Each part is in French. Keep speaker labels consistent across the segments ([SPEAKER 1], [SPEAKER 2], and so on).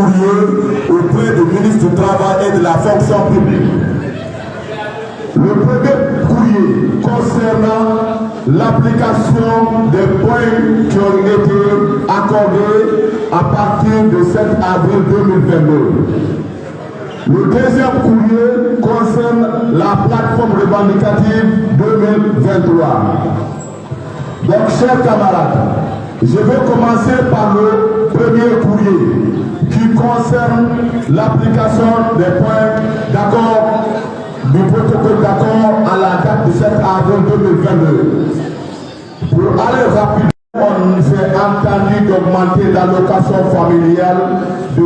[SPEAKER 1] courrier auprès du ministre du Travail et de la Fonction publique. Le premier courrier concernant l'application des points qui ont été accordés à partir du 7 avril 2022. Le deuxième courrier concerne la plateforme revendicative 2023. Donc, chers camarades, je vais commencer par le premier courrier qui concerne l'application des points d'accord du protocole d'accord à la date du 7 avril 2022. Pour aller rapidement, on s'est entendu d'augmenter l'allocation familiale de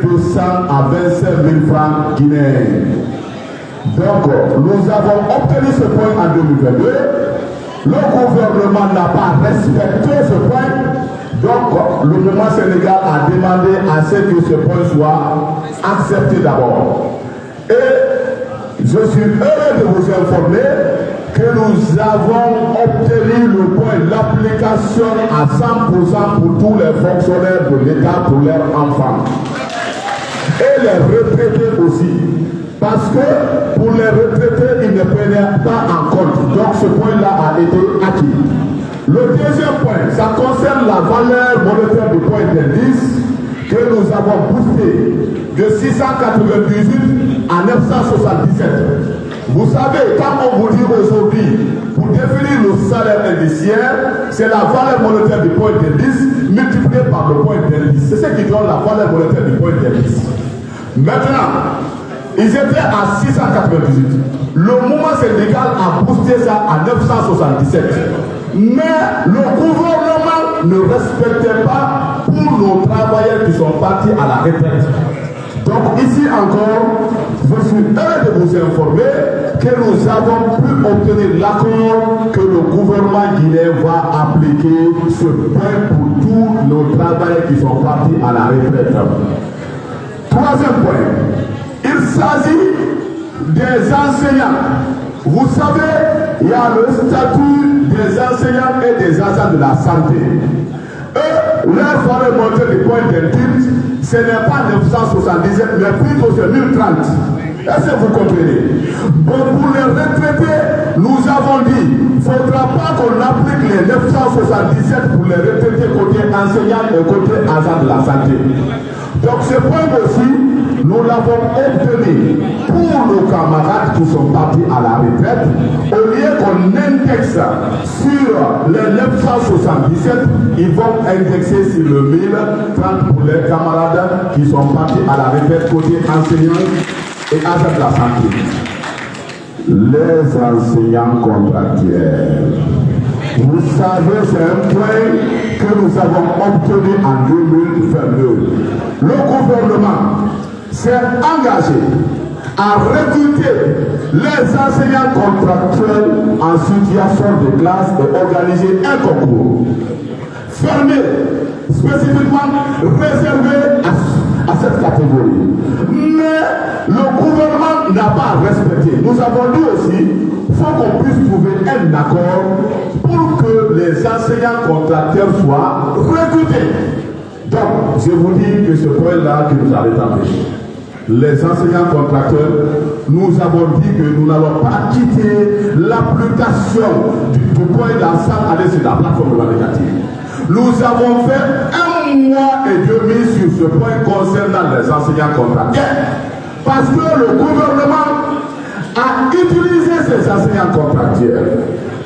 [SPEAKER 1] 2200 à 25 000 francs guinéens. Donc, nous avons obtenu ce point en 2022. Le gouvernement n'a pas respecté ce point. Donc, le mouvement Sénégal a demandé à ce que ce point soit accepté d'abord. Et je suis heureux de vous informer que nous avons obtenu le point d'application à 100% pour tous les fonctionnaires de l'État pour leurs enfants. Et les retraités aussi. Parce que pour les retraités, ils ne prenaient pas en compte. Donc ce point-là a été acquis. Le deuxième point, ça concerne la valeur monétaire du point d'indice que nous avons boosté de 698 à 977. Vous savez, quand on vous dit aujourd'hui, pour définir le salaire indiciaire, c'est la valeur monétaire du point d'indice multipliée par le point d'indice. C'est ce qui donne la valeur monétaire du point d'indice. Maintenant, ils étaient à 698. Le mouvement syndical a boosté ça à 977. Mais le gouvernement ne respectait pas pour nos travailleurs qui sont partis à la retraite. Donc ici encore, je suis heureux de vous informer que nous avons pu obtenir l'accord que le gouvernement guinéen va appliquer ce point pour tous nos travailleurs qui sont partis à la retraite. Troisième point, il s'agit des enseignants. Vous savez, il y a le statut des enseignants et des agents de la santé. Eux, leur valeur monétaire du point d'indice, ce n'est pas 977, mais plutôt c'est 1030. Est-ce que vous comprenez? Bon, pour les retraités, nous avons dit, il ne faudra pas qu'on applique les 977 pour les retraités côté enseignants et côté agents de la santé. Donc ce point aussi, nous l'avons obtenu pour nos camarades qui sont partis à la retraite. Au lieu qu'on indexe sur les 977, ils vont indexer sur le 1030 pour les camarades qui sont partis à la retraite côté enseignants et agents de la santé. Les enseignants contractuels. Vous savez, c'est un point que nous avons obtenu en 2022. Le gouvernement s'est engagé à recruter les enseignants contractuels en situation de classe et organiser un concours fermé, spécifiquement réservé à cette catégorie. Mais le gouvernement n'a pas respecté. Nous avons dit aussi qu'il faut qu'on puisse trouver un accord pour que les enseignants contractuels soient recrutés. Donc, je vous dis que ce point-là qui nous a rétabli. Les enseignants contractuels, nous avons dit que nous n'allons pas quitter l'application du point d'ensemble aller sur la plateforme revendicative. Nous avons fait 1 mois et demi sur ce point concernant les enseignants contractuels parce que le gouvernement a utilisé ces enseignants contractuels.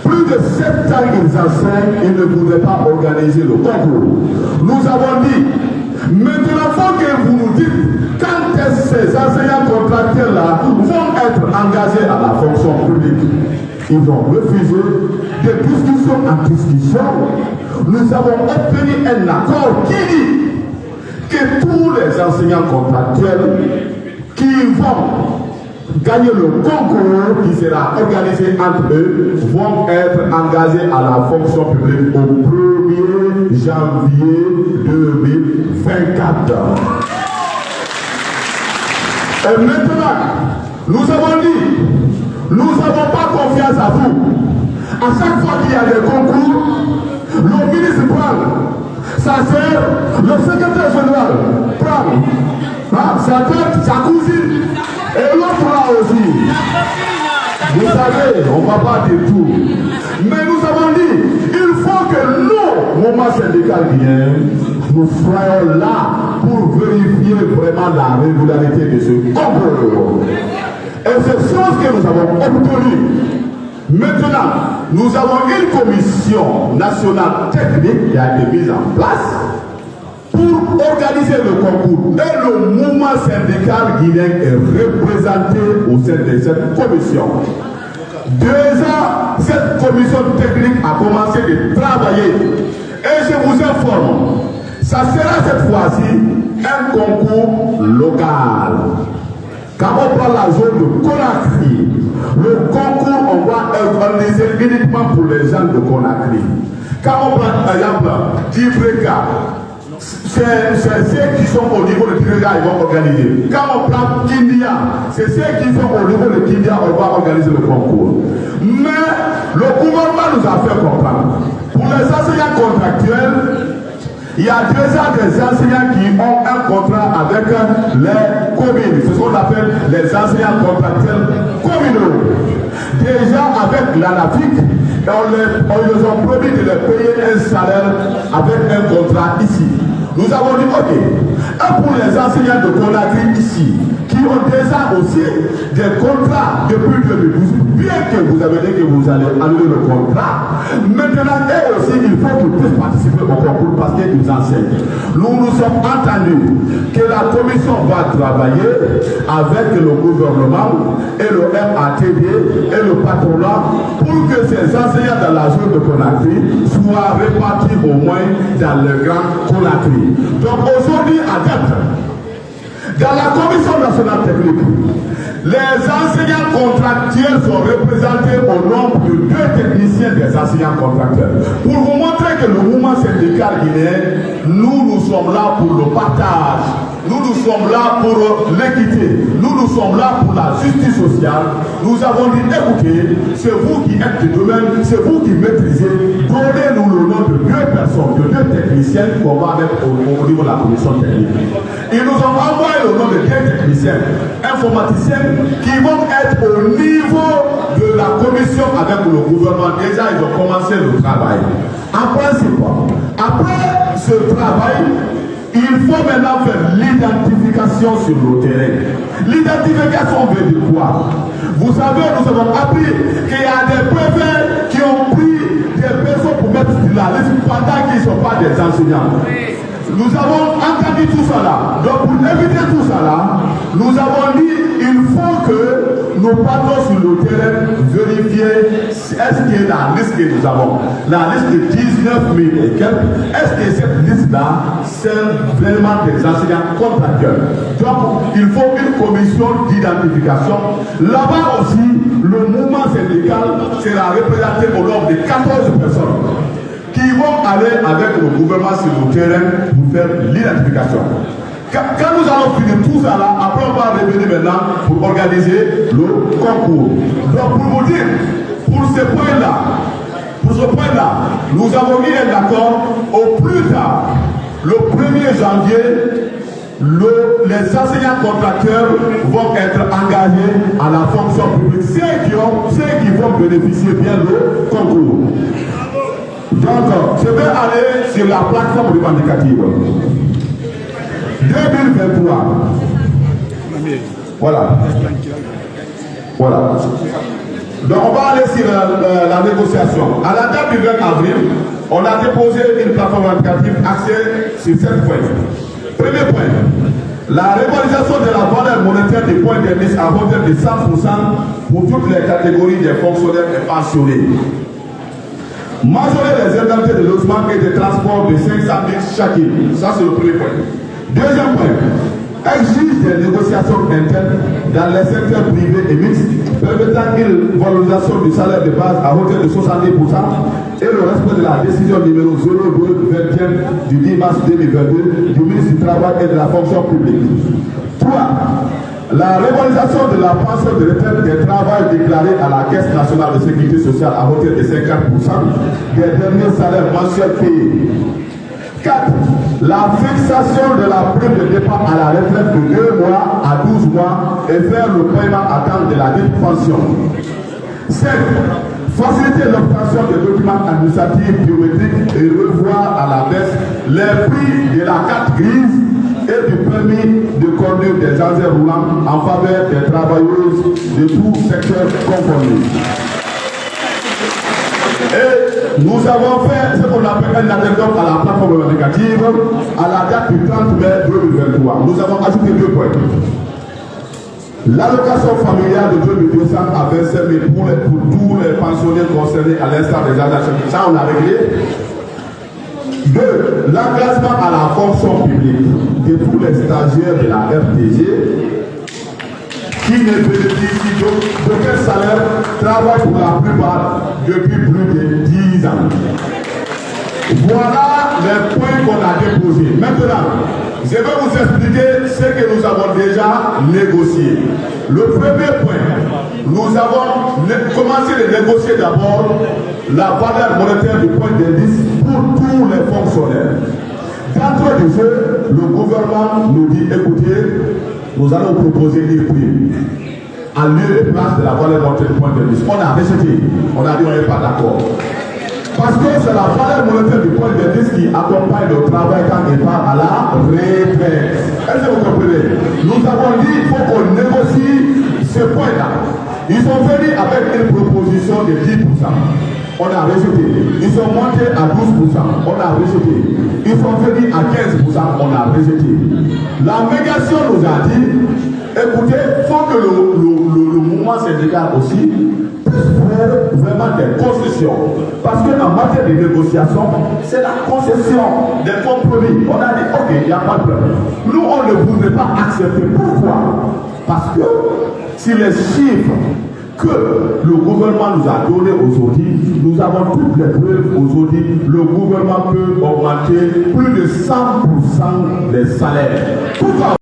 [SPEAKER 1] Plus de 7 ans qu'ils enseignent, ils ne voulaient pas organiser le concours. Nous avons dit, maintenant, il faut que vous nous dites quand ces enseignants contractuels-là vont être engagés à la fonction publique. Ils ont refusé de discussion en discussion. Nous avons obtenu un accord qui dit que tous les enseignants contractuels qui vont gagner le concours qui sera organisé entre eux vont être engagés à la fonction publique au 1er janvier 2024. Et maintenant, nous avons dit, nous n'avons pas confiance à vous. À chaque fois qu'il y a des concours, le ministre prend, ça sert, le secrétaire général prend, regardez, on ne va pas de tout. Mais nous avons dit, il faut que nous, mouvement syndical guinéen, nous soyons là pour vérifier vraiment la régularité de ce concours. Et c'est ce que nous avons obtenu. Maintenant, nous avons une commission nationale technique qui a été mise en place pour organiser le concours. Et le mouvement syndical guinéen est représenté au sein de cette commission. Déjà, cette commission technique a commencé de travailler. Et je vous informe, ça sera cette fois-ci un concours local. Quand on prend la zone de Conakry, le concours, on va organiser uniquement pour les gens de Conakry. Quand on prend par exemple Dibreka, c'est ceux qui sont au niveau de Dibreka, ils vont organiser. Quand on prend Kindia, c'est ceux qui sont au niveau de Kindia, on va organiser le concours. Mais le gouvernement nous a fait comprendre. Pour les enseignants contractuels, il y a déjà des enseignants qui ont un contrat avec les communes. C'est ce qu'on appelle les enseignants contractuels communaux. Déjà avec l'ANAFIC, on les a promis de les payer un salaire avec un contrat ici. Nous avons dit, ok, et pour les enseignants de Conakry ici, qui ont déjà aussi des contrats depuis 2012, bien que vous avez dit que vous allez annuler le contrat, maintenant, eux aussi, il faut qu'ils puissent participer au concours parce qu'ils enseignent. Nous nous sommes entendus que la commission va travailler avec le gouvernement et le MATD et le patronat pour que ces enseignants dans la zone de Conakry soient répartis au moins dans le grand Conakry. Donc aujourd'hui, à date, dans la commission nationale technique, les enseignants contractuels sont représentés au nombre de 2 techniciens des enseignants contractuels. Pour vous montrer que le mouvement syndical guinéen, nous sommes là pour le partage. Nous sommes là pour l'équité. Nous sommes là pour la justice sociale. Nous avons dit, écoutez, c'est vous qui êtes du domaine, c'est vous qui maîtrisez. Donnez-nous le nom de 2 personnes, de 2 techniciens qu'on va mettre au niveau de la commission technique. Ils nous ont envoyé le nom de 2 techniciens informaticiens qui vont être au niveau de la commission avec le gouvernement. Déjà, ils ont commencé le travail. Après, c'est quoi? Après ce travail, il faut maintenant faire l'identification sur le terrain. L'identification veut dire quoi? Vous savez, nous avons appris qu'il y a des préfets qui ont pris des personnes pour mettre sur la liste pendant qu'ils ne sont pas des enseignants. Nous avons entendu tout ça là. Donc pour éviter tout ça là, nous avons dit il faut que nous partons sur le terrain vérifier est-ce que la liste que nous avons, la liste de 19 000 et quelques, est-ce que cette liste-là sert vraiment des enseignants contractuels? Donc il faut une commission d'identification. Là-bas aussi, le mouvement syndical sera représenté au nombre de 14 personnes qui vont aller avec le gouvernement sur le terrain pour faire l'identification. Quand nous allons finir tout ça là, après on va revenir maintenant pour organiser le concours. Donc pour vous dire, pour ce point-là, nous avons mis un accord au plus tard, le 1er janvier, les enseignants contracteurs vont être engagés à la fonction publique. Ceux qui vont bénéficier bien du concours. Donc, je vais aller sur la plateforme revendicative. 2023. Voilà. Donc, on va aller sur la négociation. À la date du 20 avril, on a déposé une plateforme revendicative axée sur 7 points. Premier point, la revalorisation de la valeur monétaire des points d'indice à hauteur de 100% pour toutes les catégories des fonctionnaires et pensionnés. Majorer les indemnités de logement et de transport de 500 000 chacune. Ça, c'est le premier point. Deuxième point, exige des négociations internes dans les secteurs privés et mixtes, permettant une valorisation du salaire de base à hauteur de 70% et le respect de la décision numéro 02-20 du 10 mars 2022 du ministre du Travail et de la fonction publique. 3. La revalorisation de la pension de retraite des travailleurs déclarés à la Caisse nationale de sécurité sociale à hauteur de 50% des derniers salaires mensuels payés. 4. La fixation de la prime de départ à la retraite de 2 mois à 12 mois et faire le paiement à temps de la dite pension. 5. Faciliter l'obtention des documents administratifs biométriques et revoir à la baisse les prix de la carte grise et du permis de conduire des engins roulants en faveur des travailleuses de tout secteur confondu. Et nous avons fait ce qu'on appelle un addendum à la plateforme négative à la date du 30 mai 2023. Nous avons ajouté 2 points. L'allocation familiale de 2200 à 25 000 pour tous les pensionnés concernés à l'instar des agents. Ça, on a réglé. 2. L'engagement à la fonction publique de tous les stagiaires de la RTG qui ne bénéficient d'aucun salaire, travaillent pour la plupart depuis plus de 10 ans. Voilà les points qu'on a déposés. Maintenant, je vais vous expliquer ce que nous avons déjà négocié. Le premier point, nous avons commencé à négocier d'abord la valeur monétaire du point d'indice pour tous les fonctionnaires. D'entrée de jeu, le gouvernement nous dit, écoutez, nous allons proposer une prime à lieu et place de la valeur monétaire du point d'indice. On a rejeté, on a dit on n'est pas d'accord. Parce que c'est la valeur monétaire du point d'indice qui accompagne le travail quand il part à la retraite. Est-ce que vous comprenez? Nous avons dit qu'il faut qu'on négocie ce point-là. Ils sont venus avec une proposition de 10%. On a rejeté. Ils sont montés à 12%. On a rejeté. Ils sont venus à 15%. On a rejeté. La médiation nous a dit, écoutez, il faut que le mouvement syndical aussi faire vraiment des concessions. Parce qu'en matière de négociation, c'est la concession des compromis. On a dit, ok, il n'y a pas de problème. Nous, on ne voudrait pas accepter. Pourquoi? Parce que si les chiffres que le gouvernement nous a donnés aujourd'hui, nous avons toutes les preuves aujourd'hui, le gouvernement peut augmenter plus de 100% des salaires. Pourquoi?